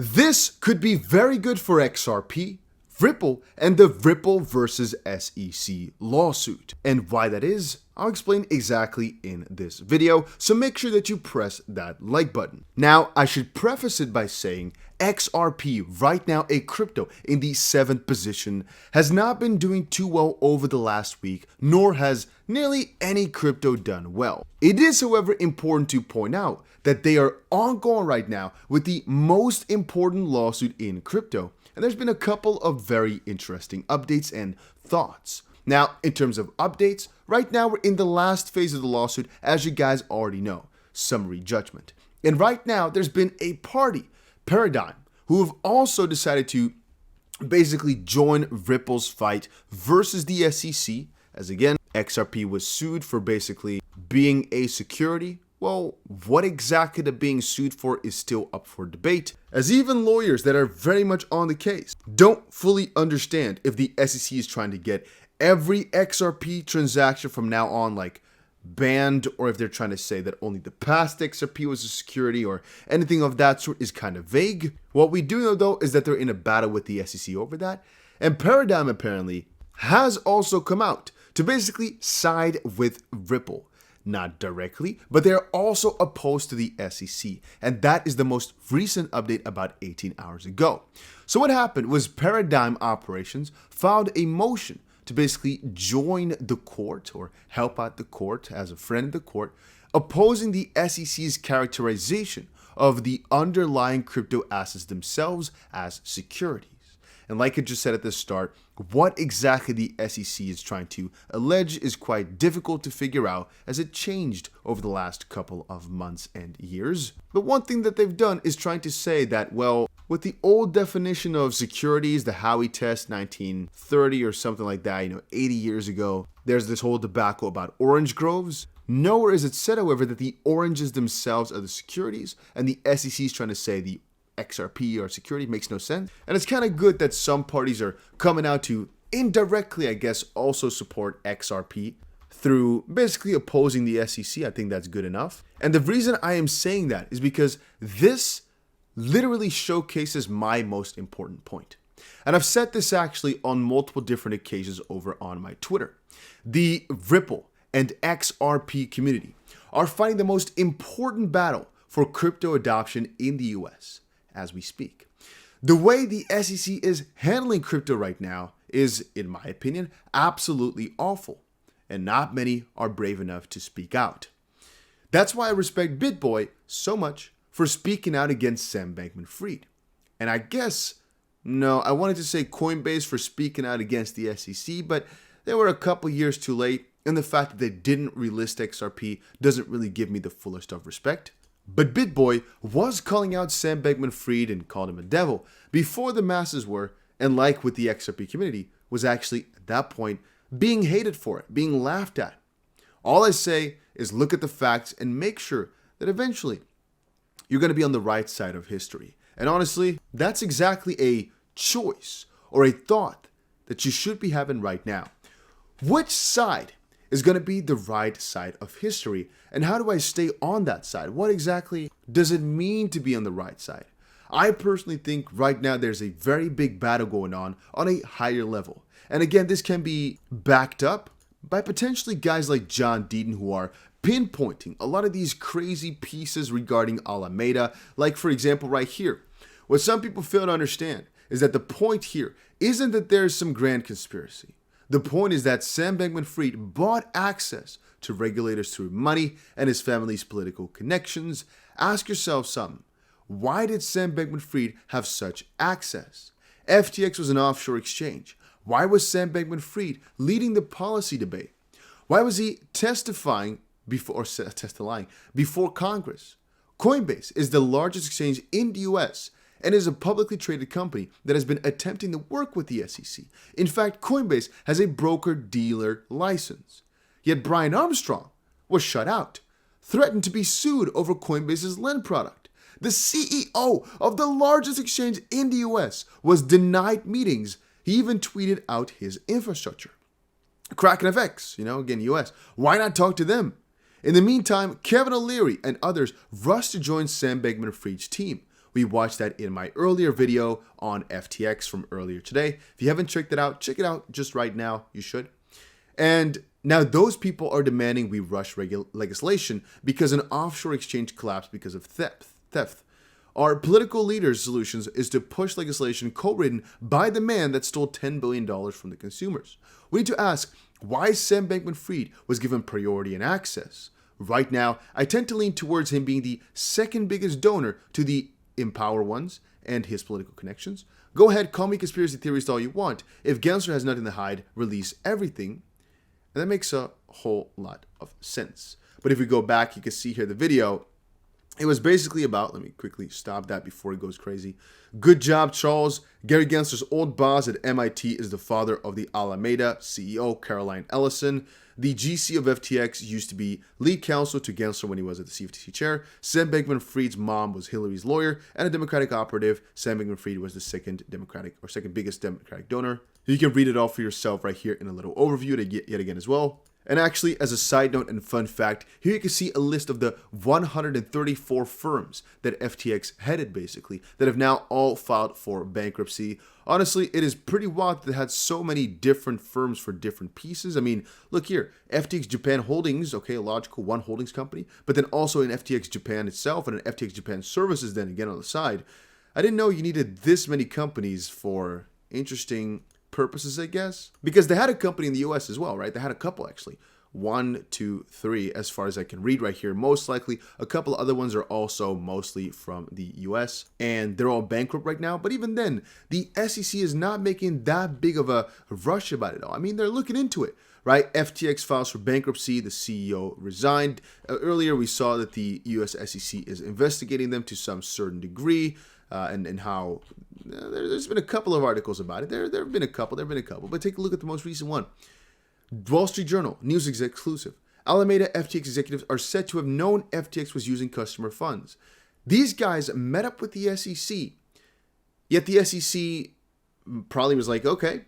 This could be very good for XRP, Ripple, and the Ripple versus SEC lawsuit. And why that is, I'll explain exactly in this video, so make sure that you press that like button. Now, I should preface it by saying XRP, right now a crypto in the 7th position, has not been doing too well over the last week, nor has nearly any crypto done well. It is, however, important to point out that they are ongoing right now with the most important lawsuit in crypto, and there's been a couple of very interesting updates and thoughts. Now, in terms of updates, right now we're in the last phase of the lawsuit, as you guys already know, summary judgment. And right now there's been a party, Paradigm, who have also decided to basically join Ripple's fight versus the SEC, as again, XRP was sued for basically being a security. Well, what exactly they're being sued for is still up for debate, as even lawyers that are very much on the case don't fully understand if the SEC is trying to get every XRP transaction from now on like banned, or if they're trying to say that only the past XRP was a security or anything of that sort is kind of vague. What we do know though is that they're in a battle with the SEC over that, and Paradigm apparently has also come out to basically side with Ripple. Not directly, but they're also opposed to the SEC, and that is the most recent update about 18 hours ago. So what happened was Paradigm Operations filed a motion to basically join the court or help out the court as a friend of the court, opposing the SEC's characterization of the underlying crypto assets themselves as securities. And like I just said at the start, what exactly the SEC is trying to allege is quite difficult to figure out, as it changed over the last couple of months and years. But one thing that they've done is trying to say that, well, with the old definition of securities, the Howey test, 1930 or something like that, 80 years ago, there's this whole debacle about orange groves. Nowhere is it said, however, that the oranges themselves are the securities, and the SEC is trying to say the XRP or security makes no sense. And it's kind of good that some parties are coming out to indirectly, I guess, also support XRP through basically opposing the SEC. I think that's good enough. And the reason I am saying that is because this literally showcases my most important point. And I've said this actually on multiple different occasions over on my Twitter. The Ripple and XRP community are fighting the most important battle for crypto adoption in the US as we speak. The way the SEC is handling crypto right now is, in my opinion, absolutely awful, and not many are brave enough to speak out. That's why I respect BitBoy so much for speaking out against Sam Bankman-Fried. And I wanted to say Coinbase for speaking out against the SEC, but they were a couple years too late, and the fact that they didn't relist XRP doesn't really give me the fullest of respect. But BitBoy was calling out Sam Bankman-Fried and called him a devil before the masses were, and like with the XRP community, was actually at that point being hated for it, being laughed at. All I say is look at the facts and make sure that eventually you're going to be on the right side of history. And honestly, that's exactly a choice or a thought that you should be having right now. Which side is going to be the right side of history, and how do I stay on that side? What exactly does it mean to be on the right side? I personally think right now there's a very big battle going on a higher level. And again, this can be backed up by potentially guys like John Deaton, who are pinpointing a lot of these crazy pieces regarding Alameda. Like, for example, right here, what some people fail to understand is that the point here isn't that there's some grand conspiracy. The point is that Sam Bankman-Fried bought access to regulators through money and his family's political connections. Ask yourself something. Why did Sam Bankman-Fried have such access? FTX was an offshore exchange. Why was Sam Bankman-Fried leading the policy debate? Why was he testifying before Congress? Coinbase is the largest exchange in the US and is a publicly traded company that has been attempting to work with the SEC. In fact, Coinbase has a broker-dealer license. Yet Brian Armstrong was shut out, threatened to be sued over Coinbase's lend product. The CEO of the largest exchange in the US was denied meetings. He even tweeted out his infrastructure. Kraken FX, again, US. Why not talk to them? In the meantime, Kevin O'Leary and others rushed to join Sam Bankman-Fried's team. We watched that in my earlier video on FTX from earlier today. If you haven't checked it out just right now. You should. And now those people are demanding we rush legislation because an offshore exchange collapsed because of theft. Our political leaders' solutions is to push legislation co-written by the man that stole $10 billion from the consumers. We need to ask why Sam Bankman-Fried was given priority and access. Right now, I tend to lean towards him being the second biggest donor to the Empower ones and his political connections. Go ahead, call me conspiracy theorist all you want. If Gensler has nothing to hide, release everything. And that makes a whole lot of sense. But if we go back, you can see here the video. It was basically about, let me quickly stop that before it goes crazy. Good job, Charles. Gary Gensler's old boss at MIT is the father of the Alameda CEO, Caroline Ellison. The GC of FTX used to be lead counsel to Gensler when he was at the CFTC chair. Sam Bankman-Fried's mom was Hillary's lawyer and a Democratic operative. Sam Bankman-Fried was the second biggest Democratic donor. You can read it all for yourself right here in a little overview yet again as well. And actually, as a side note and fun fact, here you can see a list of the 134 firms that FTX headed, basically, that have now all filed for bankruptcy. Honestly, it is pretty wild that it had so many different firms for different pieces. I mean, look here, FTX Japan Holdings, okay, a logical one holdings company, but then also in FTX Japan itself and in FTX Japan Services then again on the side. I didn't know you needed this many companies for interesting purposes, I guess, because they had a company in the US as well, right? They had a couple actually. 1, 2, 3, as far as I can read right here. Most likely, a couple of other ones are also mostly from the US, and they're all bankrupt right now. But even then, the SEC is not making that big of a rush about it all. I mean, they're looking into it, right? FTX files for bankruptcy. The CEO resigned. Earlier, we saw that the US SEC is investigating them to some certain degree, and how there's been a couple of articles about it. There have been a couple, but take a look at the most recent one. Wall Street Journal, news exclusive. Alameda FTX executives are said to have known FTX was using customer funds. These guys met up with the SEC, yet the SEC probably was like, okay,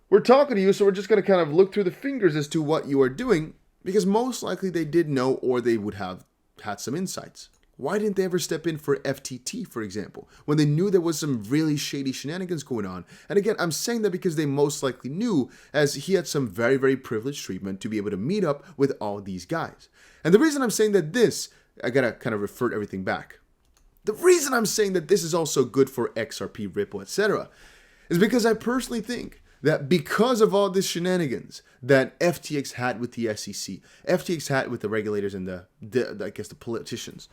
we're talking to you, so we're just going to kind of look through the fingers as to what you are doing, because most likely they did know or they would have had some insights. Why didn't they ever step in for FTT, for example, when they knew there was some really shady shenanigans going on? And again, I'm saying that because they most likely knew, as he had some very, very privileged treatment to be able to meet up with all these guys. And the reason I'm saying that I gotta kind of refer everything back. The reason I'm saying that this is also good for XRP, Ripple, etc., is because I personally think that because of all this shenanigans that FTX had with the SEC, FTX had with the regulators and the politicians,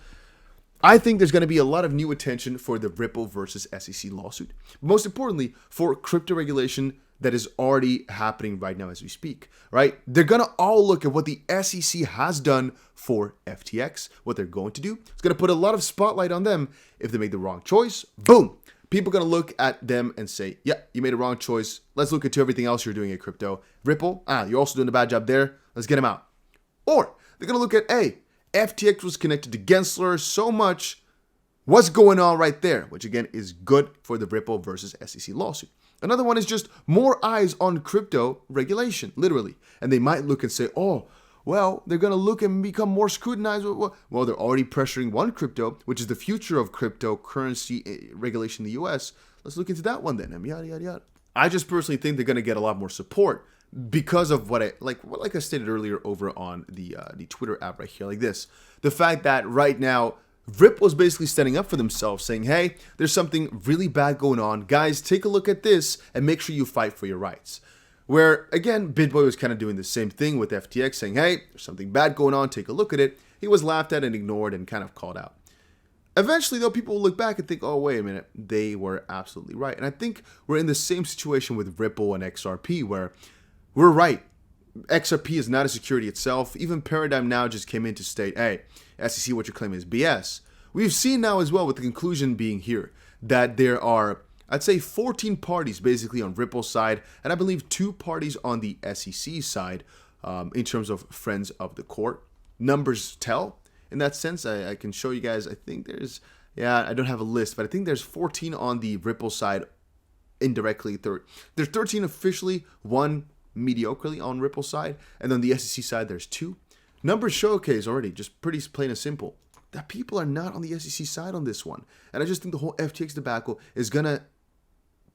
I think there's going to be a lot of new attention for the Ripple versus SEC lawsuit. Most importantly, for crypto regulation that is already happening right now as we speak, right? They're going to all look at what the SEC has done for FTX, what they're going to do. It's going to put a lot of spotlight on them. If they make the wrong choice, boom, people are going to look at them and say, yeah, you made a wrong choice. Let's look into everything else you're doing at crypto. Ripple, you're also doing a bad job there. Let's get him out. Or they're going to look at, hey, FTX was connected to Gensler so much. What's going on right there? Which again is good for the Ripple versus SEC lawsuit. Another one is just more eyes on crypto regulation, literally. And they might look and say, oh, well, they're going to look and become more scrutinized. Well, they're already pressuring one crypto, which is the future of cryptocurrency regulation in the US. Let's look into that one then. And yada, yada, yada. I just personally think they're going to get a lot more support because of what I stated earlier over on the Twitter app right here, like this. The fact that right now, Ripple is basically standing up for themselves, saying, hey, there's something really bad going on. Guys, take a look at this and make sure you fight for your rights. Where, again, BitBoy was kind of doing the same thing with FTX, saying, hey, there's something bad going on, take a look at it. He was laughed at and ignored and kind of called out. Eventually, though, people will look back and think, oh, wait a minute, they were absolutely right. And I think we're in the same situation with Ripple and XRP, where we're right. XRP is not a security itself. Even Paradigm now just came in to state, hey, SEC, what you're claiming is BS. We've seen now as well, with the conclusion being here, that there are, I'd say, 14 parties basically on Ripple's side, and I believe 2 parties on the SEC side in terms of friends of the court. Numbers tell. In that sense, I can show you guys, I think there's, I don't have a list, but I think there's 14 on the Ripple side indirectly. There's 13 officially, 1 mediocrely on Ripple's side, and on the SEC side, there's 2. Numbers showcase already, just pretty plain and simple. that people are not on the SEC side on this one. And I just think the whole FTX debacle is going to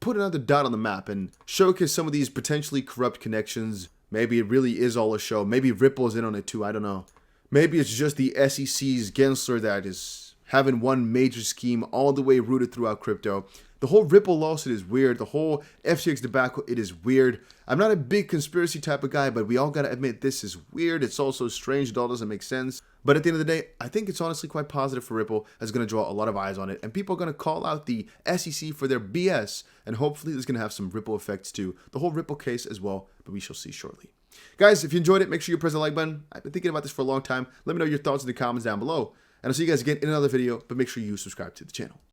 put another dot on the map and showcase some of these potentially corrupt connections. Maybe it really is all a show. Maybe Ripple's in on it too. I don't know. Maybe it's just the SEC's Gensler that is having one major scheme all the way rooted throughout crypto. The whole Ripple lawsuit is weird. The whole FTX debacle, it is weird. I'm not a big conspiracy type of guy, but we all got to admit this is weird. It's also strange. It all doesn't make sense. But at the end of the day, I think it's honestly quite positive for Ripple. It's going to draw a lot of eyes on it. And people are going to call out the SEC for their BS. And hopefully there's going to have some Ripple effects to the whole Ripple case as well. But we shall see shortly. Guys, if you enjoyed it, make sure you press the like button. I've been thinking about this for a long time. Let me know your thoughts in the comments down below. And I'll see you guys again in another video. But make sure you subscribe to the channel.